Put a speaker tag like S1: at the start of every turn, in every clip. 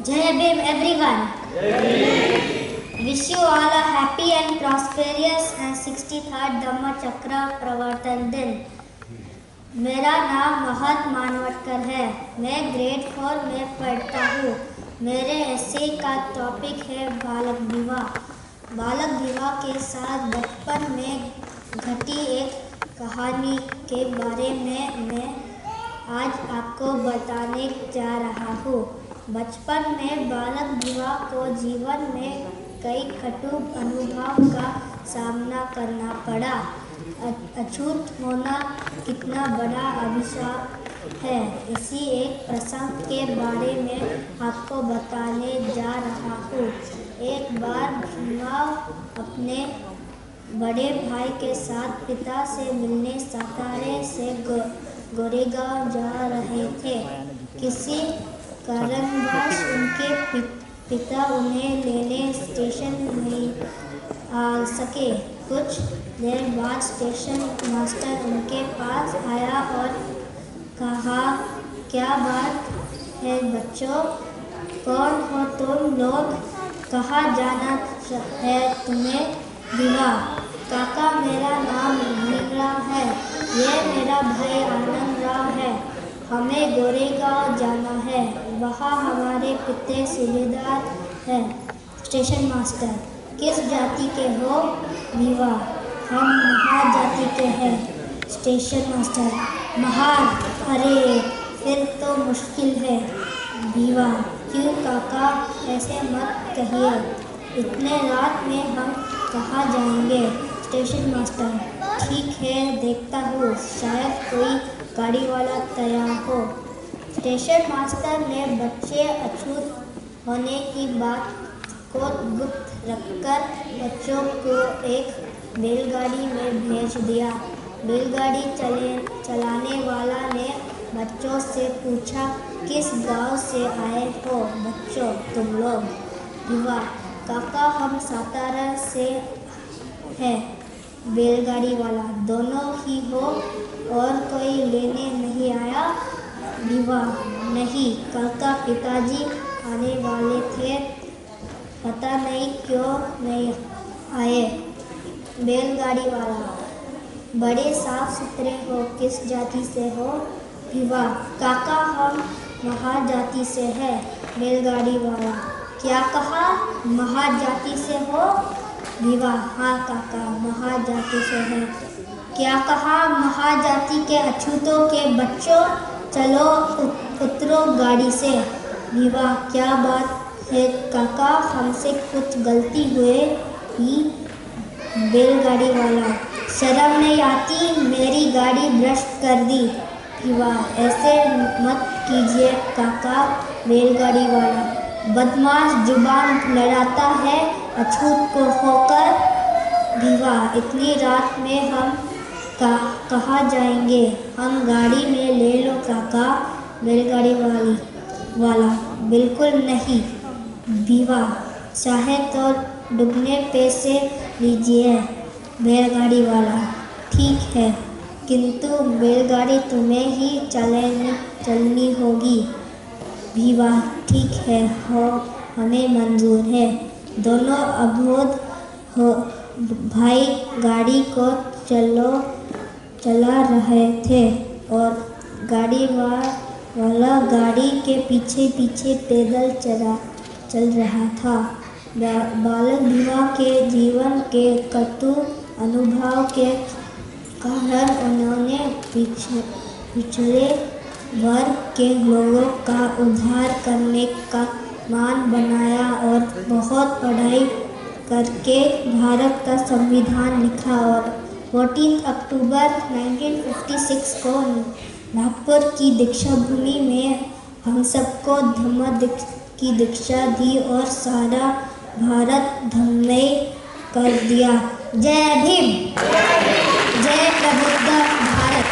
S1: Jai Bhim everyone. Wish you all a happy and prosperous and 63rd Dhamma Chakra Pravartan दिन। मेरा नाम महत मानवटकर है। मैं ग्रेड 4 में पढ़ता हूँ। मेरे एसे का टॉपिक है बालक विवाह। बालक विवाह के साथ बचपन में घटी एक कहानी के बारे में मैं आज आपको बताने जा रहा हूँ। बचपन में बालक विवाह को जीवन में कई कटु अनुभव का सामना करना पड़ा। अछूत होना कितना बड़ा अभिशाप है, इसी एक प्रसंग के बारे में आपको बताने जा रहा हूँ। एक बार भीमा अपने बड़े भाई के साथ पिता से मिलने सातारे से गोरेगांव जा रहे थे। किसी कारणवश उनके पिता उन्हें लेने स्टेशन नहीं आ सके। कुछ देर बाद स्टेशन मास्टर उनके पास आया और कहा, क्या बात है बच्चों, कौन हो तुम लोग, कहाँ जाना है तुम्हें? विवाह। काका, मेरा नाम भीमराव है, ये मेरा भाई आनंद राव है। हमें गोरेगांव जाना है, वहाँ हमारे पिता सूबेदार हैं। स्टेशन मास्टर, किस जाति के हो? विवाह। हम महार जाति के हैं। Station master, Mahar? अरे फिर तो मुश्किल है। विवाह। क्यों काका, ऐसे मत कहिए, इतने रात में हम कहाँ जाएंगे? स्टेशन मास्टर, ठीक है, देखता हूँ, शायद कोई गाड़ी वाला तैयार हो। स्टेशन मास्टर ने बच्चे अछूत होने की बात को गुप्त रखकर बच्चों को एक बैलगाड़ी में भेज दिया। बैलगाड़ी चलाने वाला ने बच्चों से पूछा, किस गांव से आए हो बच्चों तुम लोग? विवाह। काका, हम सातारा से हैं। बैलगाड़ी वाला, दोनों ही हो और कोई लेने नहीं आया? विवाह। नहीं काका, पिताजी आने वाले थे, पता नहीं क्यों नहीं आए। बैलगाड़ी वाला, बड़े साफ सुथरे हो, किस जाति से हो? विवाह। काका, हम महार जाति से हैं। बैलगाड़ी वाला, क्या कहा, महार जाति से हो? विवाह। हाँ काका, महार जाति से है। क्या कहा, महार जाति के अछूतों के बच्चों, चलो उतरो गाड़ी से। विवाह। क्या बात है काका, हमसे कुछ गलती हुए ही? बैलगाड़ी वाला, शर्म नहीं आती, मेरी गाड़ी भ्रष्ट कर दी। विवाह। ऐसे मत कीजिए काका। बैलगाड़ी वाला, बदमाश जुबान लड़ाता है अछूत को होकर। विवाह। इतनी रात में हम कहाँ जाएंगे? हम गाड़ी में ले लो काका। बैलगाड़ी वाला, बिल्कुल नहीं। विवाह। चाहे तो दुगने पैसे लीजिए। बैलगाड़ी वाला, ठीक है, किंतु बैलगाड़ी तुम्हें ही चलनी होगी। विवाह। ठीक है, हो, हमें मंजूर है। दोनों अबोध हो भाई गाड़ी को चला रहे थे और गाड़ी वाला गाड़ी के पीछे पीछे पैदल चल रहा था। बालक विवाह के जीवन के कटु अनुभव के कारण उन्होंने पिछड़े वर्ग के लोगों का उद्धार करने का मान बनाया और बहुत पढ़ाई करके भारत का संविधान लिखा और 14 अक्टूबर 1956 को नागपुर की दीक्षा भूमि में हम सबको धम्म की दीक्षा दी और सारा भारत धम्ममय कर दिया। जय भीम, जय प्रबुद्ध Bharat.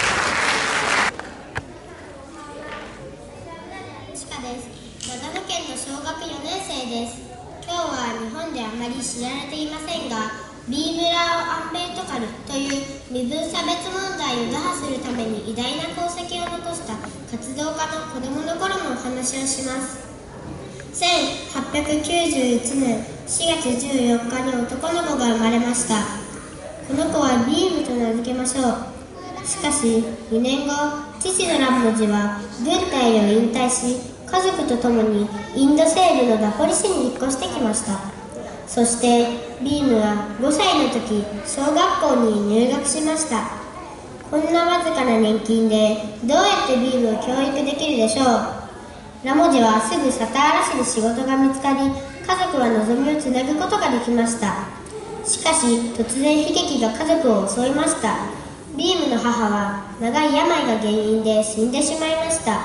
S2: 長野県の小学4年生です。今日は日本であまり知られていませんが、ビームラー・アンベートカルという身分差別問題を打破するために偉大な功績を残した活動家の子どもの頃のお話をします。1891年4月14日に男の子が生まれました。この子はビームと名付けましょう。しかし2年後、父のラモジは軍隊を引退し、家族と共にインド西部のダポリ市に引っ越してきました。そしてビームは5歳の時、小学校に入学しました。こんなわずかな年金でどうやってビームを教育できるでしょう。ラモジはすぐサターラ市で仕事が見つかり、家族は望みをつなぐことができました。しかし突然悲劇が家族を襲いました。ビームの母は長い病が原因で死んでしまいました。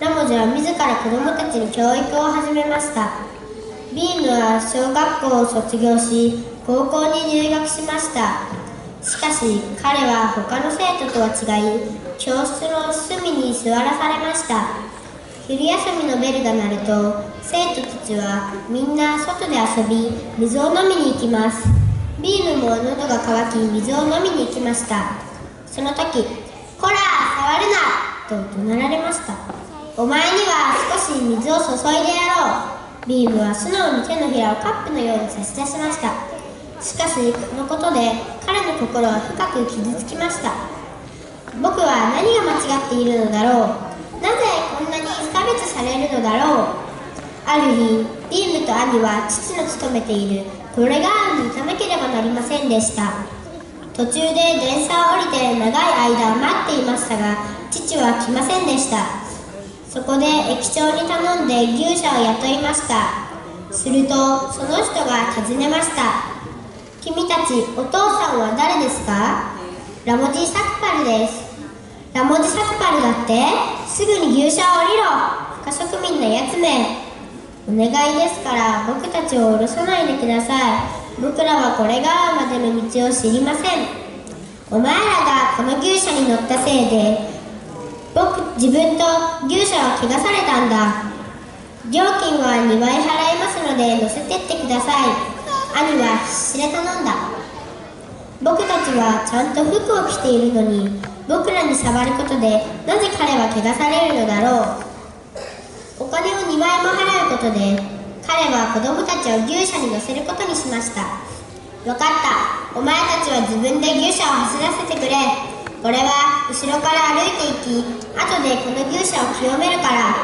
S2: ラモジは自ら子供たちに教育を始めました。ビームは小学校を卒業し、高校に入学しました。しかし彼は他の生徒とは違い、教室の隅に座らされました。昼休みのベルが鳴ると、生徒たちはみんな外で遊び、水を飲みに行きます。ビームも喉が渇き、水を飲みに行きました。その時、こら、触るなと怒鳴られました。お前には少し水を注いでやろう。ビームは素直に手のひらをカップのように差し出しました。しかしこのことで彼の心は深く傷つきました。僕は何が間違っているのだろう。なぜこんなに差別されるのだろう。ある日、ビームと兄は父の勤めているこれがに行かなければなりませんでした。途中で電車を降りて長い間待っていましたが、父は来ませんでした。そこで駅長に頼んで牛舎を雇いました。するとその人が尋ねました。君たちお父さんは誰ですか？ラモジ・サクパルです。ラモジ・サクパルだって？すぐに牛舎を降りろ。不可植民のやつめ。お願いですから僕たちを降ろさないでください。僕らはこれがまでの道を知りません。お前らがこの牛舎に乗ったせいで自分と牛舎は怪我されたんだ。料金は2倍払いますので乗せてってください。兄は必死で頼んだ。僕たちはちゃんと服を着ているのに、僕らに触ることでなぜ彼は怪我されるのだろう。お金を2倍も払うことで彼は子供たちを牛舎に乗せることにしました。わかった。お前たちは自分で牛舎を走らせてくれ。俺は後ろから歩いていき、後でこの牛舎を清めるから。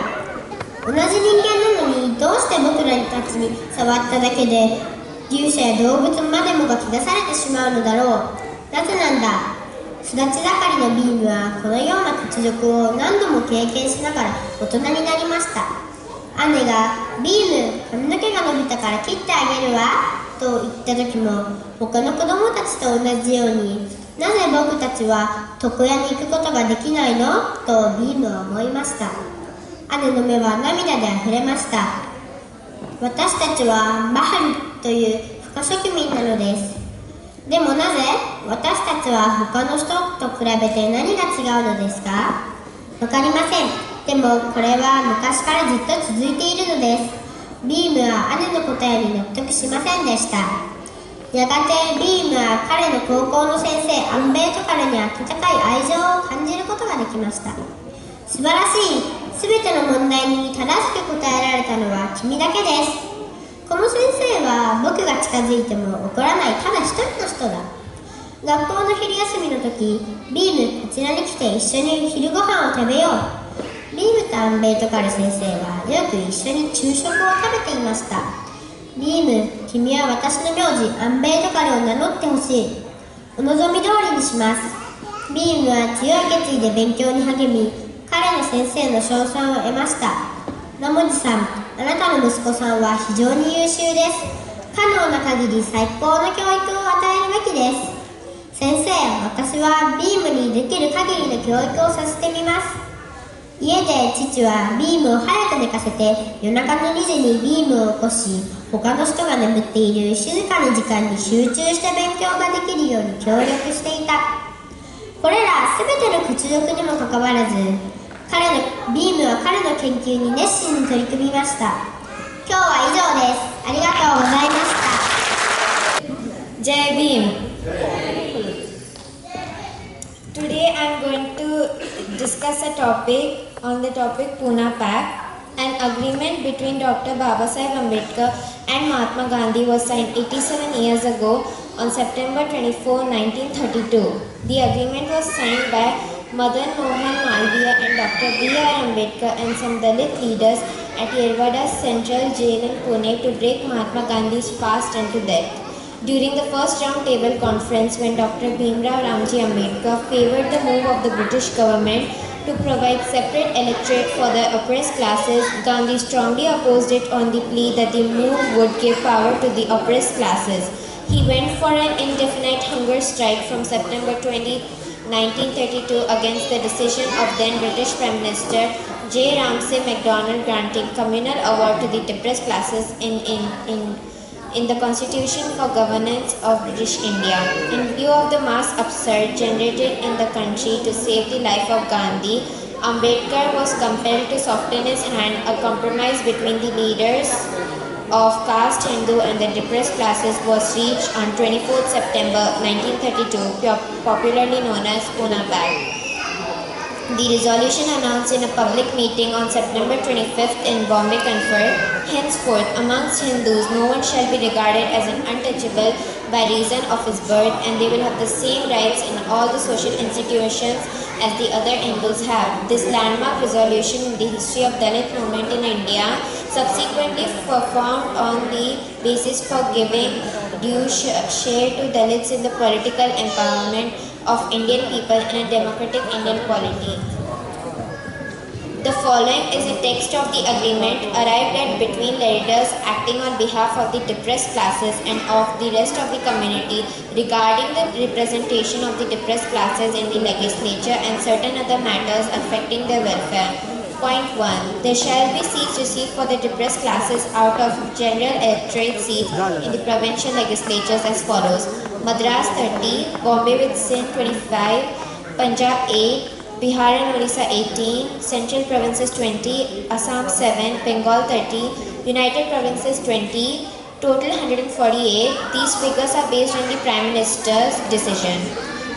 S2: 同じ人間なのにどうして僕らたちに触っただけで牛舎や動物までもが汚されてしまうのだろう。なぜなんだ。育ち盛りのビームはこのような屈辱を何度も経験しながら大人になりました。姉がビーム、髪の毛が伸びたから切ってあげるわと言った時も、他の子供たちと同じように、なぜ僕たちは床屋に行くことができないのとビームは思いました。姉の目は涙であふれました。私たちはマハルという不可植民なのです。でもなぜ私たちは他の人と比べて何が違うのですか？わかりません。でもこれは昔からずっと続いているのです。ビームは姉の答えに納得しませんでした。やがてビームは彼の高校の先生アンベートカルに温かい愛情を感じることができました。素晴らしい。すべての問題に正しく答えられたのは君だけです。この先生は僕が近づいても怒らないただ一人の人だ。学校の昼休みの時、ビームこちらに来て一緒に昼ご飯を食べよう。ビームとアンベートカル先生はよく一緒に昼食を食べていました。ビーム、君は私の名字アンベートカルを名乗ってほしい。お望み通りにします。ビームは強い決意で勉強に励み、彼の先生の称賛を得ました。ラモジさん、あなたの息子さんは非常に優秀です。可能な限り最高の教育を与えるべきです。先生、私はビームにできる限りの教育をさせてみます。家で父はビームを早く寝かせて、夜中の2時にビームを起こし、他の人が眠っている静かな時間に集中して勉強ができるように協力していた。これら全ての屈辱にもかかわらず、ビームは彼の研究に熱心に取り組みました。今日は以上です。ありがとうございました。
S3: Jai Bhim. Today I am going to discuss a topic on the topic Pune Pack, An agreement between Dr. Babasaheb Ambedkar and Mahatma Gandhi was signed 87 years ago on September 24, 1932. The agreement was signed by Madan Mohan Malviya and Dr. B.R. Ambedkar and some Dalit leaders at Yerwada's Central Jail in Pune to break Mahatma Gandhi's fast unto death. During the first round table conference, when Dr. Bhimrao Ramji Ambedkar favored the move of the British government to provide separate electorate for the oppressed classes, Gandhi strongly opposed it on the plea that the move would give power to the oppressed classes. He went for an indefinite hunger strike from September 20, 1932 against the decision of then British Prime Minister J. Ramsay MacDonald granting communal award to the depressed classes in the Constitution for Governance of British India. In view of the mass upsurge generated in the country to save the life of Gandhi, Ambedkar was compelled to soften his hand. A compromise between the leaders of caste Hindu and the depressed classes was reached on 24th September 1932, popularly known as Pune Pact. The resolution announced in a public meeting on September 25th in Bombay conferred, henceforth amongst Hindus no one shall be regarded as an untouchable by reason of his birth, and they will have the same rights in all the social institutions as the other Hindus have. This landmark resolution in the history of Dalit movement in India subsequently performed on the basis for giving due share to Dalits in the political empowerment of Indian people in a democratic Indian polity. The following is a text of the agreement arrived at between leaders acting on behalf of the depressed classes and of the rest of the community regarding the representation of the depressed classes in the legislature and certain other matters affecting their welfare. Point 1. There shall be seats received for the depressed classes out of general electorate seats in the provincial legislatures as follows: Madras 30, Bombay with Sindh 25, Punjab 8, Bihar and Orissa 18, Central Provinces 20, Assam 7, Bengal 30, United Provinces 20, total 148. These figures are based on the Prime Minister's decision.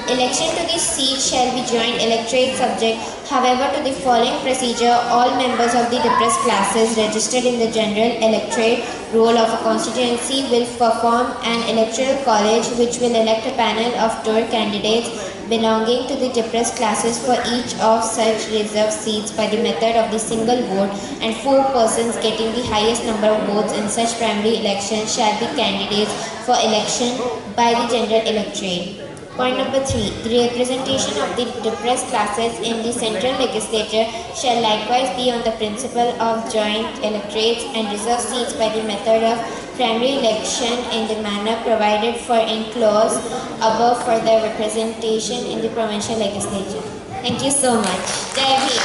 S3: Election to these seats shall be joint electorate subject, however, to the following procedure. All members of the depressed classes registered in the general electorate roll of a constituency will perform an electoral college which will elect a panel of 2 candidates belonging to the depressed classes for each of such reserved seats by the method of the single vote, and 4 persons getting the highest number of votes in such primary elections shall be candidates for election by the general electorate. Point number 3. The representation of the depressed classes in the central legislature shall likewise be on the principle of joint electorates and reserved seats by the method of primary election in the manner provided for in clause above for their representation in the provincial legislature. Thank you so much. Jai Bhim.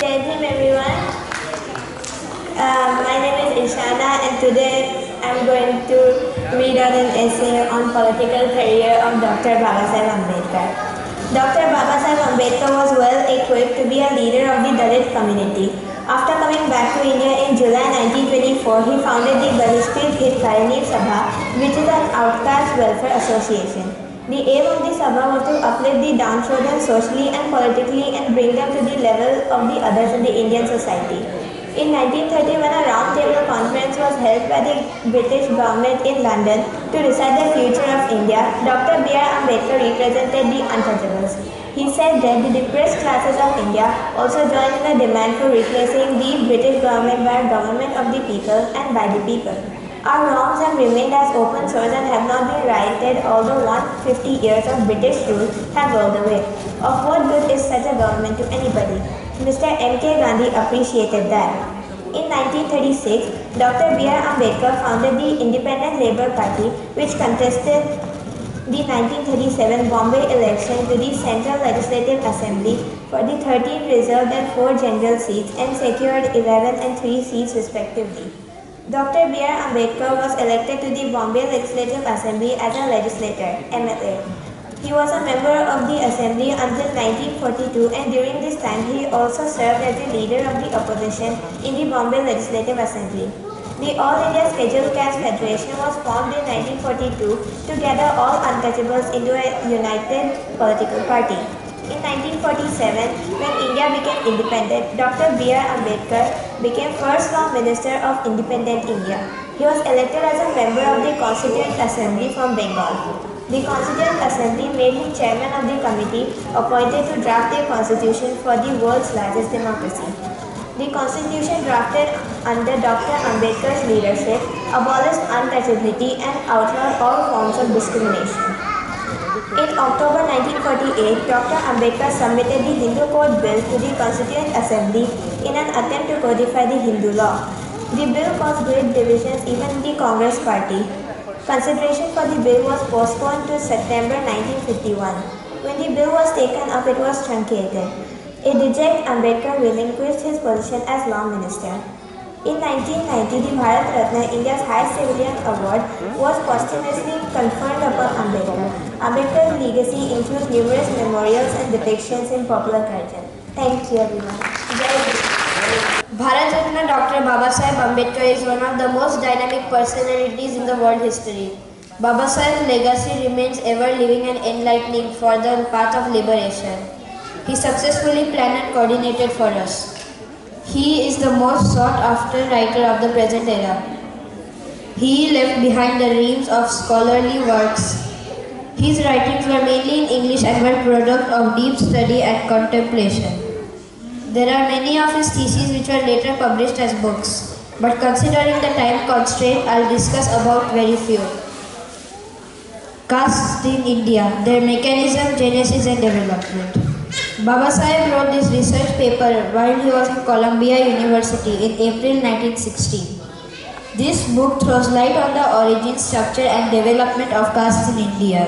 S4: Jai Bhim everyone. My name is Ishana and today I'm going to read out an essay on political career of Dr. Babasaheb Ambedkar. Dr. Babasaheb Ambedkar was well equipped to be a leader of the Dalit community. After coming back to India in July 1924, he founded the Balishpit Hitkarini Sabha, which is an outcast welfare association. The aim of the Sabha was to uplift the downtrodden socially and politically and bring them to the level of the others in the Indian society. In 1930, when a round-table conference was held by the British government in London to decide the future of India, Dr. B.R. Ambedkar represented the untouchables. He said that the depressed classes of India also joined in the demand for replacing the British government by a government of the people and by the people. Our wrongs have remained as open sores and have not been righted, although 150 years of British rule have rolled away. Of what good is such a government to anybody? Mr. M.K. Gandhi appreciated that. In 1936, Dr. B.R. Ambedkar founded the Independent Labour Party, which contested the 1937 Bombay election to the Central Legislative Assembly for the 13 reserved and 4 general seats and secured 11 and 3 seats respectively. Dr. B.R. Ambedkar was elected to the Bombay Legislative Assembly as a legislator, MLA. He was a member of the Assembly until 1942, and during this time he also served as the leader of the opposition in the Bombay Legislative Assembly. The All India Scheduled Caste Federation was formed in 1942 to gather all untouchables into a united political party. In 1947, when India became independent, Dr. B.R. Ambedkar became first Law Minister of independent India. He was elected as a member of the Constituent Assembly from Bengal. The Constituent Assembly made him chairman of the committee appointed to draft the constitution for the world's largest democracy. The constitution drafted under Dr. Ambedkar's leadership abolished untouchability and outlawed all forms of discrimination. In October 1948, Dr. Ambedkar submitted the Hindu Code Bill to the Constituent Assembly in an attempt to codify the Hindu law. The bill caused great divisions even in the Congress party. Consideration for the bill was postponed to September 1951. When the bill was taken up, it was truncated. A reject, Ambedkar relinquished his position as Law Minister. In 1990, the Bharat Ratna, India's highest civilian award, was posthumously conferred upon Ambedkar. Ambedkar's legacy includes numerous memorials and depictions in popular culture. Thank you, everyone.
S5: Bharat Ratna Dr. Babasaheb Ambedkar is one of the most dynamic personalities in the world history. Babasaheb's legacy remains ever living and enlightening for the path of liberation. He successfully planned and coordinated for us. He is the most sought-after writer of the present era. He left behind the reams of scholarly works. His writings were mainly in English and were product of deep study and contemplation. There are many of his theses which were later published as books, but considering the time constraint, I'll discuss about very few. Castes in India, their mechanism, genesis and development. Babasaheb wrote this research paper while he was in Columbia University in April 1960. This book throws light on the origin, structure and development of castes in India.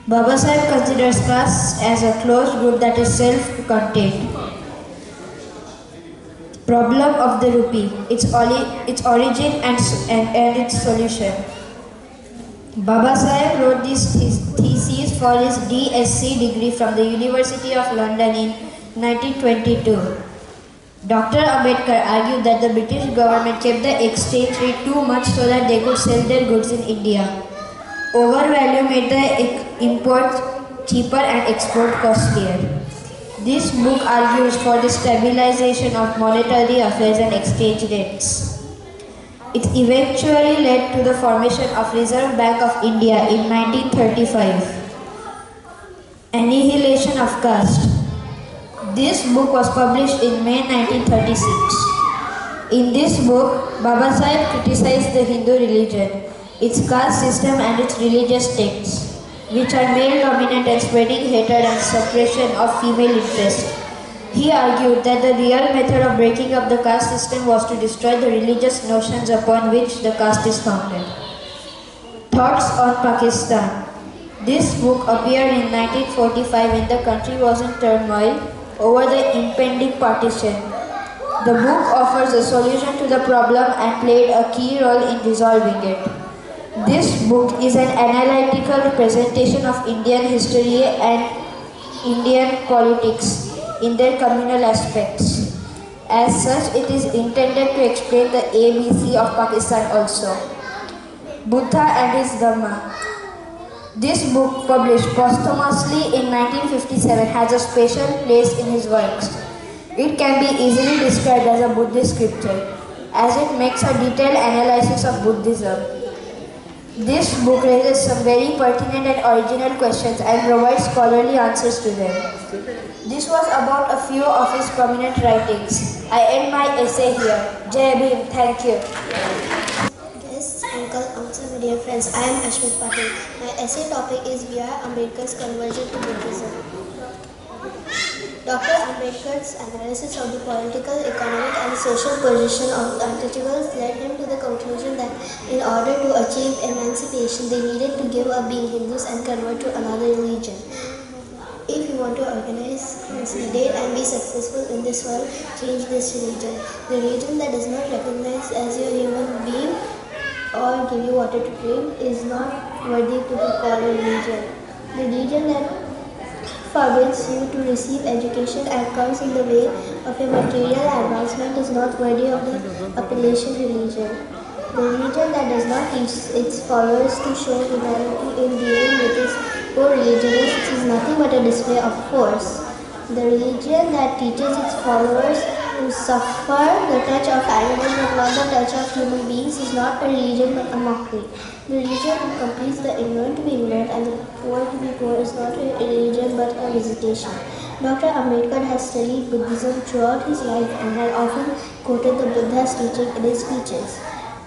S5: Babasaheb considers castes as a closed group that is self-contained. Problem of the rupee, its origin and its solution. Babasaheb wrote this thesis for his DSc degree from the University of London in 1922. Dr. Ambedkar argued that the British government kept the exchange rate too much so that they could sell their goods in India. Overvalue made the import cheaper and export costlier. This book argues for the stabilization of monetary affairs and exchange rates. It eventually led to the formation of Reserve Bank of India in 1935. Annihilation of Caste. This book was published in May 1936. In this book, Babasaheb criticized the Hindu religion, its caste system and its religious texts, which are male-dominant and spreading hatred and suppression of female interest. He argued that the real method of breaking up the caste system was to destroy the religious notions upon which the caste is founded. Thoughts on Pakistan. This book appeared in 1945 when the country was in turmoil over the impending partition. The book offers a solution to the problem and played a key role in resolving it. This book is an analytical representation of Indian history and Indian politics in their communal aspects. As such, it is intended to explain the ABC of Pakistan also. Buddha and his Dhamma. This book, published posthumously in 1957, has a special place in his works. It can be easily described as a Buddhist scripture, as it makes a detailed analysis of Buddhism. This book raises some very pertinent and original questions and provides scholarly answers to them. This was about a few of his prominent writings. I end my essay here. Jai Bhim, thank you.
S2: Yes, uncle, aunts and dear friends, I am Ashmit Patil. My essay topic is B.R. Ambedkar's conversion to Buddhism. Dr. Ambedkar's analysis of the political, economic and social position of the untouchables led him to the conclusion that in order to achieve emancipation, they needed to give up being Hindus and convert to another religion. If you want to organize, consolidate and be successful in this world, change this religion. The religion that does not recognize as your human being or give you water to drink is not worthy to be called a religion. The religion that forbids you to receive education and comes in the way of your material advancement is not worthy of the appellation religion. The religion that does not teach its followers to show humanity in dealing with its co-religionists is nothing but a display of force. The religion that teaches its followers to suffer the touch of animals but not the touch of human beings is not a religion but a mockery. The religion that compels the ignorant to be ignorant and the poor to be poor is not a religion but a visitation. Dr. Ambedkar has studied Buddhism throughout his life and had often quoted the Buddha's teaching in his speeches.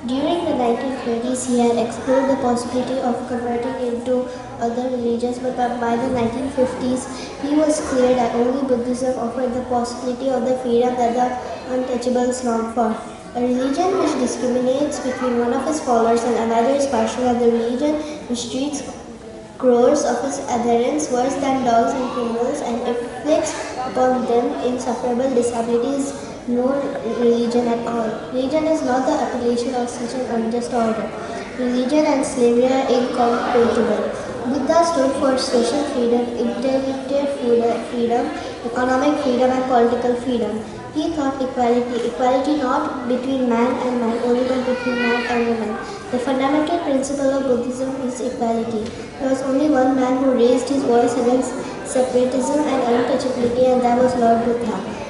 S2: During the 1920s, he had explored the possibility of converting into other religions, but by the 1950s, he was clear that only Buddhism offered the possibility of the freedom that the untouchables longed for. A religion which discriminates between one of his followers and another is partial, and the religion which treats crores of its adherents worse than dogs and criminals and inflicts upon them insufferable disabilities no religion at all. Religion is not the appellation of such an unjust order. Religion and slavery are incompatible. Buddha stood for social freedom, intellectual freedom, economic freedom and political freedom. He thought equality not between man and man, only but between man and woman. The fundamental principle of Buddhism is equality. There was only one man who raised his voice against separatism and untouchability, and that was Lord Buddha.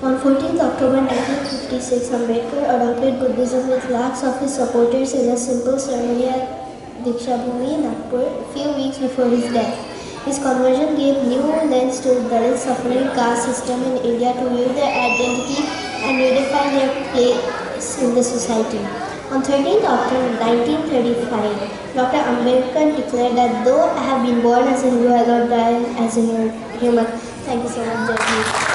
S2: On 14th October 1956, Ambedkar adopted Buddhism with lakhs of his supporters in a simple ceremony at Diksha Bhumi, Nagpur, a few weeks before his death. His conversion gave new lens to the Dalit suffering caste system in India to view their identity and redefine their place in the society. On 13th October 1935, Dr. Ambedkar declared that though I have been born as a Hindu, I will not die as a human. Thank you so much, Jai Hind.